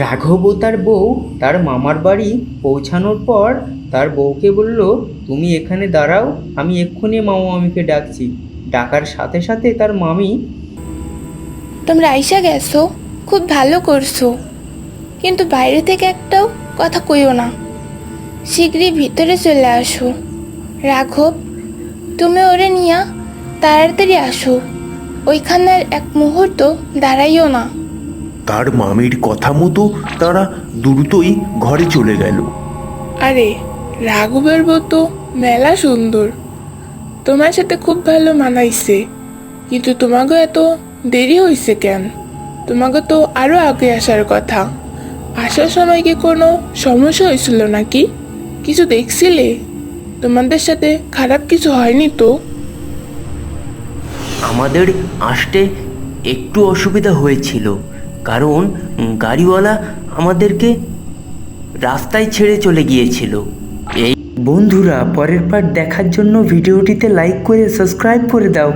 রাঘব ও তার বউ তার মামার বাড়ি পৌঁছানোর পর তার বউকে বলল, তুমি এখানে দাঁড়াও, আমি এক্ষুনি মামা মামিকে ডাকছি। ডাকার সাথে সাথে তার মামি, তোমরা আইসা গেছো, খুব ভালো করছো, কিন্তু বাইরে থেকে একটাও কথা কইও না। শীঘ্রই ভিতরে চলে আসো। রাঘব, তুমি ওরে নিয়া তাড়াতাড়ি আসো, ওইখানের এক মুহূর্ত দাঁড়াইও না। তার মামির কথা মতো তারা দ্রুতই ঘরে চলে গেল। আরে, রাঘবের বউ তো মেলা সুন্দর, তোমার সাথে খুব ভালো মানাইছে। কিন্তু তোমাকে এত দেরি হয়েছে কেন? তোমাকে তো আরো আগে আসার কথা। আসার সময় কি কোনো সমস্যা হয়েছিল নাকি? কিছু দেখছিলে? তোমাদের সাথে খারাপ কিছু হয়নি তো? আমাদের আসতে একটু অসুবিধা হয়েছিল, কারণ গাড়িওয়ালা আমাদেরকে রাস্তায় ছেড়ে চলে গিয়েছিল। বন্ধুরা পরের পার্ট দেখার জন্য ভিডিওটিতে লাইক করে সাবস্ক্রাইব করে দাও।